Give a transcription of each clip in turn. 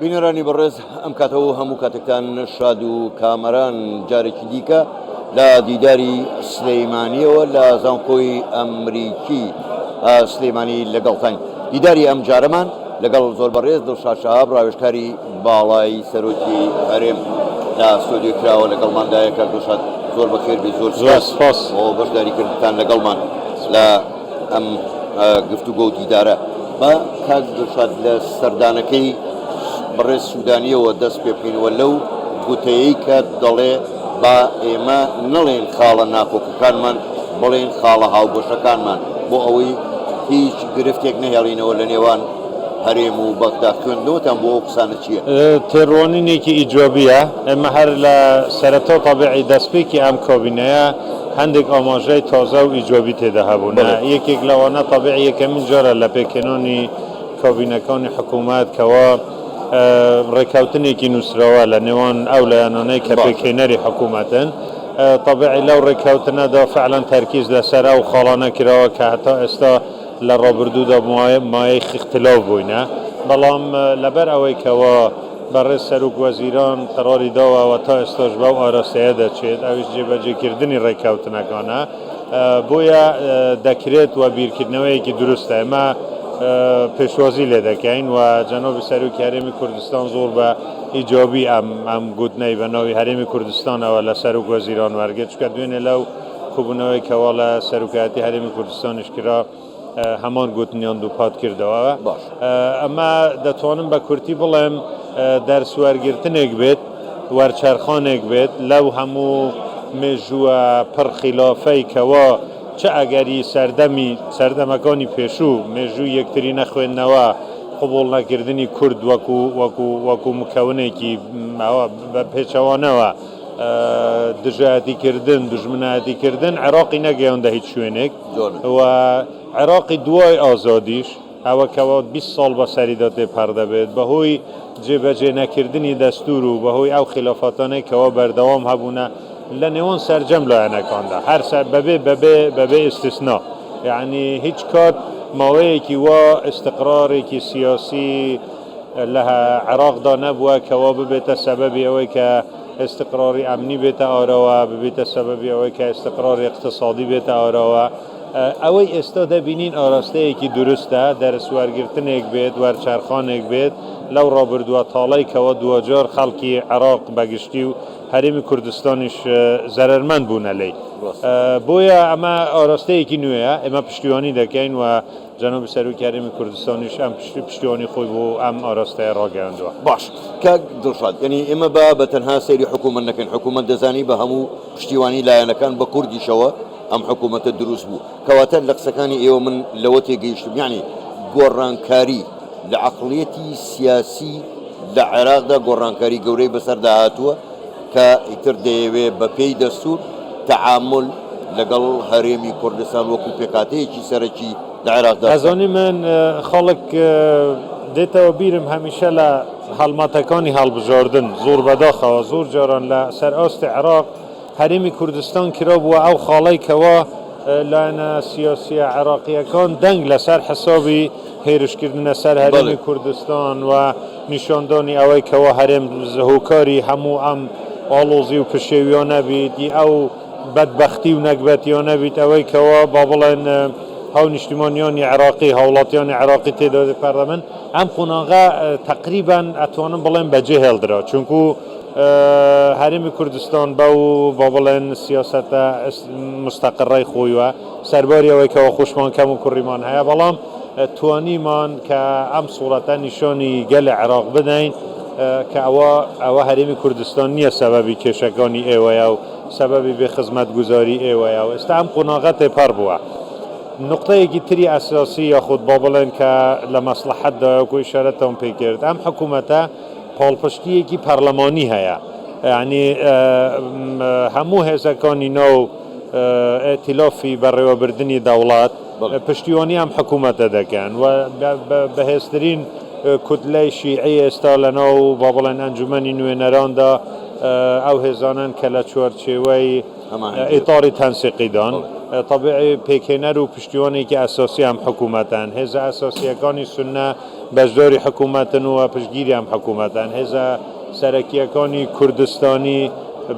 بینەرانی بەڕێز ئەم کاتەوە هەموو کاتێکتان شاد و کامەران جارێکی دیکە لە دیداری سلەیمانیەوە لە زانکۆی ئەمریکی سلەیمانی لەگەڵتان دیداری ئەم جارەمان لەگەڵ زۆر بەڕێز دڵشاد شەهاب ڕاوێژکاری باڵای سەرۆکی هەرێم لە ستۆدیۆ کراوە لەگەڵماندایە کاک دڵشاد زۆر بەخێربی زۆر سپاس بۆ بەشداریکردنتان لەگەڵمان لە ئەم گفتوگۆ و دیدارە. بە کاک دڵشاد لە سەردانەکەی بەڕێز سوودانیەوە دەست پێ بکەینەوە لەو گوتەیەی کە دەڵێ با ئێمە نەڵێن خاڵە ناکۆکەکانمان بڵێن خاڵە هاوبەشەکانمان بۆ ئەوەی هیچ گرفتێک نەهێڵینەوە لە نێوان هەرێم و بەغدا. خوێندنەوەتان بۆ ئەو قسانە چییە؟ تێڕوانینێکی ئیجۆبیە. ئێمە هەر لە سەرەتا تەبیعی دەستپێکی ئەم کۆبینەیە هەندێک ئاماژەی تازە و ئیجۆبی تێدا هەبوونە. یەکێک لەوانە تەبیعی یەکەمین جارە لە پێکهێنانی کۆبینەکانی حکوومەت کەوا ڕێککەوتنێکی نووسراوە لە نێوان ئەو لایەنانەی کە پێکهێنەری حکوومەتن. طبیعی لەو ڕێککەوتنەدا فعلا تەرکیز لەسەر ئەو خاڵانە کراوە کە هەتا ئێستا لە ڕابردوودا مایەی اختلاف بووینە، بەڵام لەبەر ئەوەی کەوە بەڕێز سەرۆک وەزیران قەراری داوە تا ئێستاش بەو ئاراستەیە دەچێت ئەویش جێبەجێکردنی ڕێککەوتنەکانە، بۆیە دەکرێت و بیرکردنەوەیەکی دروستە. ئێمە پێشوازی لێ دەکەین و جەنابی سەرۆکی هەرێمی کوردستان زۆر بە ئیجۆبی ئەم گوتنەی بە ناوی هەرێمی کوردستانەوە لە سەرۆک وەزیران وەرگرت، چونکە دوێنێ لەو کوبوونەوەی کەوا لە سەرۆکایەتی هەرێمی کوردستانیش کرا هەمان گوتنیان دووپات کردەوە. ئەمە دەتوانم بە کورتی بڵێم دەرسوەرگرتنێک بێت، وەرچەرخانێک بێت لەو هەموو مێژووە پڕ خلافەی کەوا چه ئەگەری سەردەمەکانی پێشوو مێژوو یەکتری نەخوێندنەوە قبوڵ نەکردنی کورد وەکو مکەونێکی بە پێچەوانەوە دژایەتیکردن دژمنایەتیکردن عێراقی نەگەیاندە هیچ شوێنێک و عێراقی دوای ئازادیش ئەوە کەوا 20 ساڵ بەسەریدا تێپەر دەبێت بەهۆی جێبەجێ نەکردنی دەستور و بەهۆی ئەو خلافاتانەی کەوا بەردەوام هەبوونە لە نێوان سەرجەم لایەنەکاندا هەر بەبێ ئیستیسنا، یعنی هیچ کات ماوەیەکی وا ئیستقرارێکی سیاسی لە عێراقدا نەبووە کەوا ببێتە سەبەبی ئەوەی کە استقراری ئەمنی بێتە ئاراوە، ببێتە سەبەبی ئەوەی کە استقراری اقتصادی بێتە ئاراوە. ئەوەی ئێستا دەبینین ئاراستەیەکی دروستە، دەرسوەرگرتنێک بێت، وەرچەرخانێک بێت لەو ڕابردووە تاڵەی کەوا دووەجار خەڵکی عێراق بەگشتی و هەرێمی کوردستانیش زەرمەند بوونە لێی. بۆیە ئەمە ئاراستەیەکی نوێیە، ئێمە پشتیوانی دەکەین و جەنابی سەرۆکی هەرێمی کوردستانیش ئەم پشتیوانی خۆی بۆ ئەم ئاراستەیە ڕاگەیاندووە. باش کاک دڵشاد، یعنی ئێمە بە تەنها سەیری حکوومەت نەکەین، حکوومەت دەزانی بە هەموو پشتیوانی لایەنەکان بە کوردیشەوە ئەم حکوومەتە دروست بوو. کەواتە لە قسەکانی ئێوە من لەوە تێگەیشتم، یعنی گۆڕانکاری لە عەقڵیەتی سیاسی لە عێراقدا گۆڕانکاری گەورەی بەسەردا هاتووە کە ئیتر دەیەوێت بە پێی دەستور تەعامل لەگەڵ هەرێمی کوردستان وەکو پێکاتەیەکی سەرەکی لە عێراقدا. ئەزانی من خەڵک دێتەوە بیرم هەمیشە لە هەڵمەتەکانی هەڵبژاردن زۆر بەداخەوە زۆر جاران لە سەرئاستی عێراق هەرێمی کوردستان کرابووە ئەو خاڵەی کەوا لایەنە سیاسیە عێراقیەکان دەنگ لەسەر حسابی هێرشکردنە سەر هەرێمی کوردستان و نیشاندانی ئەوەی کەوا هەرێم هۆکاری هەموو ئەم ئاڵۆزی و پشێویانە بیت، ئەو بەدبەختی و نەکبەتیانە بیت، ئەوەی کەوا با بڵێن هەو نیشتیمانیانی عێراقی هەوڵاتیانی عێراقی تێدا دەپەردەمن. ئەم قۆناغا تەقریبان ئەتوانم بڵێن بەجێ هێڵدرا، چونکو هەرێمی کوردستان بەو با بڵێن سیاسەتە مستەقڕەی خۆیوە سەرباری ئەوەی کەەوە خوشمان کەم و کوڕیمان هەیە، بەڵام توانیمان کە ئەم سوڵەتە نیشانی گەلە عێراق بدەین کە ئەوە هەرێمی کوردستان نییە سەبەبی کێشەکانی ئێوەیە و سەبەبی بێخزمەتگوزاری ئێوەیە و ئێستا ئەم قۆناغا تێپەر بووە. نقطەیەکی تری ئەساسی یاخود با بڵێن کە لە مەسلحەتدا وەکو ئیشارەتەوە پێ کرد، ئەم حکوومەتە پاڵپشتیەکی پەرلەمانی هەیە، یعنی هەموو هێزەکانی ناو ئێتیلافی بەڕێوەبردننی دەوڵات پشتیوانی ئەم حکوومەتە دەکەن و بەهێزترین کوتلەی شیعی ئێستا لەناو با بڵێن ئەنجومەنی نوێنەراندا ئەو هێزانن کە لە چوارچێوەی ئیطاری تەنسیقیدان طبيعي بيكينر و پشتیوانی که اساسی هم حکومتن هز اساسیکانی سنه بجداری حکومتن و پشگیری هم حکومتن هز سرکیکانی کردستانی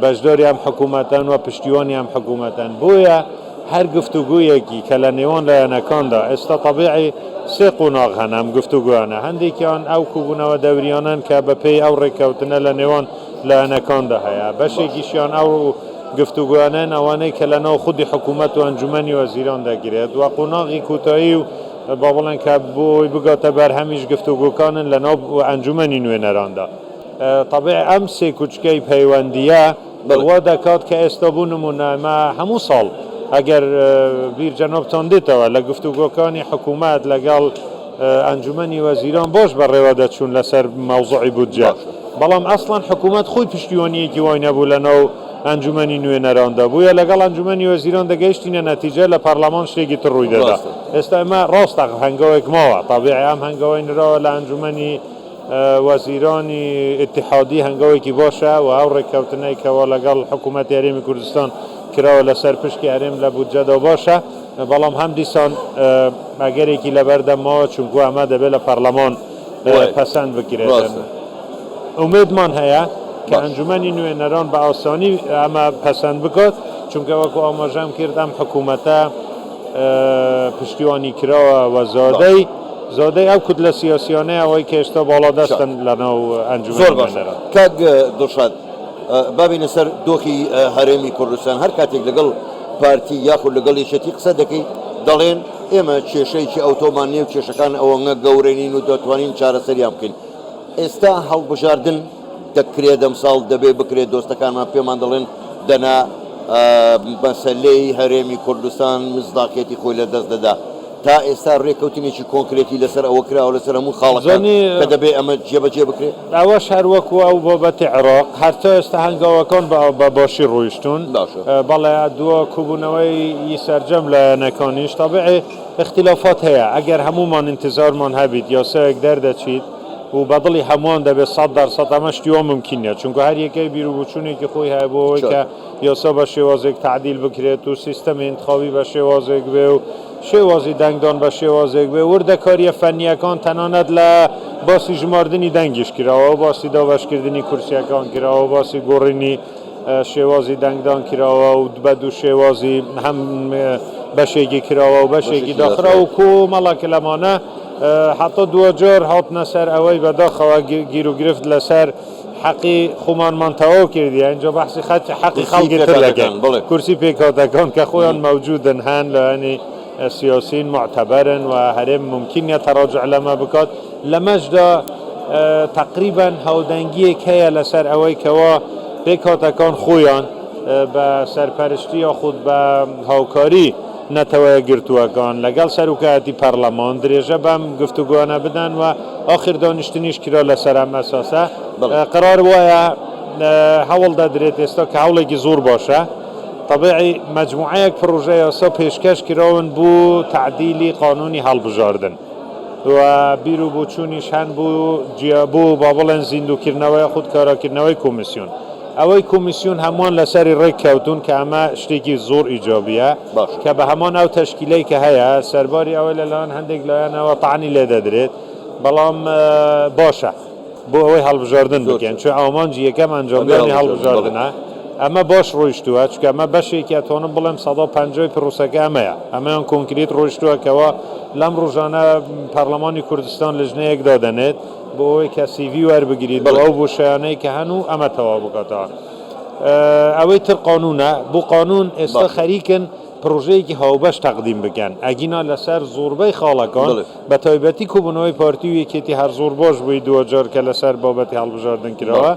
بجداری هم حکومتن و پشتیوانی هم حکومتن بویا هر گفتگویی که لنیوان لینکان دا است طبیعی سه قناغ هنم گفتگوانه هندی که آن او کوبونه و دوریانن که به پی او رکوتنه لنیوان لینکان دا هیا بشه کشیان او گفتگوانه نوانه که لنو خود حکومت و انجمنی وزیران دا گرید و قناغی کوتاهی و بابلن که بوی بگاته بر همیش گفتگو کانن لنو و انجمنی نوی نرانده طبیعی امسی کچکی پیوندیه و دکات که استابونمونه ما همو سال اگر بیر جنابتان دیتا لگفتگوکانی حکومت لگل انجمنی وزیران باش بر روادتشون لسر موضوعی بودجه بلام اصلا حکومت خوی پشتیوانی که وای نبو لنو انجمنی نوی نرانده بو یا لگل انجمنی وزیران ده گشتین نتیجه لپارلمان شتیگی تر روی داده استایما راست هنگاوک ما طبیعی هم هنگاوین را لانجمنی وزیرانی اتحادی هنگاوی که باشه و او رکوتنه که لگل حکومت حریم کردستان کرا لسر پشکی حریم لبودجه دا باشه بلام هم دیسان اگر یکی لبرده ما چونکو همه ده بله پارلمان پسند بگیره امید من هیا که انجمنی نوی نران به آسانی اما پسند بکد چونکه وکو آماجم کردم حکومت پشتیوانی کرا و زاده او کدل سیاسیانه اوی که اشتا بالا دستن لنو انجمنی نوی نران کاگ دوشاد بابین سر دوخی حرمی کردستان هر کاتێک لەگەڵ پارتی یاخود لەگەڵ یەکێتی قسە دەکەی دەڵێن ئێمە کێشەیەکی ئەوتۆمانیە و کێشەکان ئەوەنگە گەورەنین و دەتوانین چارەسەریان بکەین ئێستا هەڵبژاردن دەکرێت دەمساڵ دەبێ بکرێت دۆستەکانمان پێمان دەڵێن دەنا مەسەلەی هەرێمی کوردستان مزداقیەتی خۆی لە دەست دەدا تا ئێستا ڕێکەوتنێکی کۆنکرێتی لەسەر ئەوە کراوە لەسەر هەموو خاڵەکان کە دەبێ ئەمە جێبەجێ بکرێت ئەوەش هەر وەکو ئەو بابەتی عێراق هەرتا ئێستا هەنگاوەکان بە باشی ڕۆیشتون بەڵێ دووە کوبوونەوەی سەرجەم لە نەکانیش تەبیعی اختلافات هەیە ئەگەر هەموومان انتظارمان هەبیت یاسایەک دەردەچیت و بەدڵی هەمووان دەبێت 100% ئەمە شتیوە ممکنە چونکە هەر یەکەی بیرروبوچوونێکی خۆی هەیە بۆ ئەوەی کە یاسا بە شێوازێک تعدیل بکرێت و سیستەمی انتخابی بە شێوازێک بێ و شێوازی دەنگدان بە شێوازێک بێ وردەکاریە فەنیەکان تەنانەت لە باسی ژماردنی دەنگیش کراوە باسی داوەشکردنی کورسیەکان کراوە باسی گۆڕینی شێوازی دەنگدان کراوە و بە دوو شێوازی هەم بەشێکی کراوە و بەشێکی داخرا و کۆمەڵێک لەمانە حتی دو جار هاتنە سەر ئەوەی بەداخەوە گیر و گرفت لەسەر حقی خۆمانمان تەواو کردی اینجا بەحسی حقی خەڵکی تر دەکەین کورسی پێکهاتەکان کە خۆیان مەوجودن هەن لە سیاسیین معتبرن و هەرێم ممکنە تەڕاجع لەمە بکات لەمەشدا تقریبا هاودەنگیەک هەیە لەسەر ئەوەی کەوا پێکهاتەکان خۆیان بە سەرپەرشتی یاخود بە هاوکاری نەتەوەیە گرتووەکان لەگەڵ سەرۆکایەتی پەرلەمان درێژە بەم گفتوگوانە بدەن و ئاخر دانیشتنیش کرا لەسەر ئەم ئەساسە قرار وایە هەوڵ دەدرێت ئێستا کە هەوڵێکی زۆر باشە طبيعي مجموعة بروجه ياسا پیشکش کراون بو تعدیلی قانونی هەڵبژاردن و بیرو بوچونیش هەن بو بابڵێن زیندوکردنەوەی خودکارەکردنەوەی کۆمیسیۆن ئەوەی کۆمیسیۆن هەمووان لەسەری ڕێککەوتون کە ئەمە شتێکی زۆر ئیجابیە کە بە هەمان ئەو تەشکیلەی کە هەیە سەرباری ئەوەی لەلایەن هەندێک لایەنەوە تەعنی لێ دەدرێت بەڵام باشە بۆ ئەوەی هەڵبژاردن بکەن چون ئامانجی یەکەم ئەنجامدانی هەڵبژاردنە ئەمە باش ڕۆیشتووە چکە ئەمە بەشێکی ئەتوانم بڵێم 150 پرۆسەکە ئەمەیە ئەمەیان کۆنکریت ڕۆیشتووە کەەوە لەم ڕۆژانە پەرلەمانی کوردستان لەژنەیەک دادەنێت بۆ ئەوەی کە سیڤی وەربگریت بۆ ئەو بۆشایانەی کە هەنوو ئەمە تەواو بکاتەوە ئەوەی تر قانونە بۆ قانون ئێستا خەریکن پرۆژەیەکی هاوبەش تەقدیم بکەن ئەگینا لەسەر زۆربەی خاڵەکان بە تایبەتی کوبوونەوەی پارتی و یەکێتی هەر زۆر باش بووی دوجار کە لەسەر بابەتی هەڵبژاردن کراوە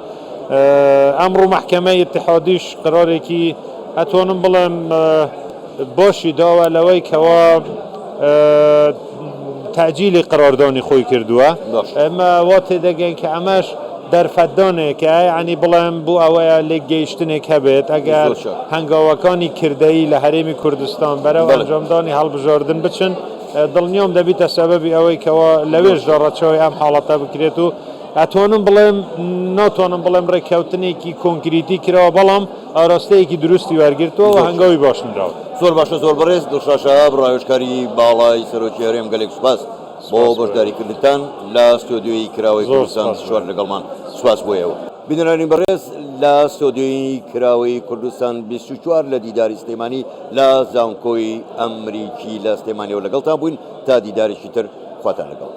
ئەمڕۆ محکەمەی اتحادیش قرارێکی ئەتوانم بڵێم باشی داوە لەوەی کەوا تەعجیلی قراردانی خۆی کردووە ئەمە وا تێدەگەین کە ئەمەش دەرفەتدانێکە یعنی بڵێم بۆ ئەوەیە لێک گەیشتنێک هەبێت ئەگەر هەنگاوەکانی کردەیی لە هەرێمی کوردستان بەرەو ئەنجامدانی هەڵبژاردن بچن دڵنیام دەبیتە سەبەبی ئەوەی کەوا لەوێژدا ڕەچەوەی ئەم حاڵەتە بکرێت و ئەتوانم بڵێم ناتوانم بڵێم ڕێککەوتنێکی کۆنکریتی کراوە بەڵام ئاراستەیەکی دروستی وەرگرتووە و هەنگاوی باشنراوە. زۆر باشە زۆر بەڕێز دڵشاشە ڕایۆژکاری باڵای سەرۆکی هەرێم گەلێک سوپاس بۆ بەشداریکردنتان لە ستۆدیۆی کراوەی کوردستان شوار لەگەڵمان سوپاس بۆیەوە. بینەرانی بەڕێز لە ستۆدیۆی کراوەی کوردستان 24 لە دیداری سلێمانی لە زانکۆی ئەمریکی لە سلێمانیەوە لەگەڵتان بووین تا دیدارێکی تر خواتان لەگەڵ.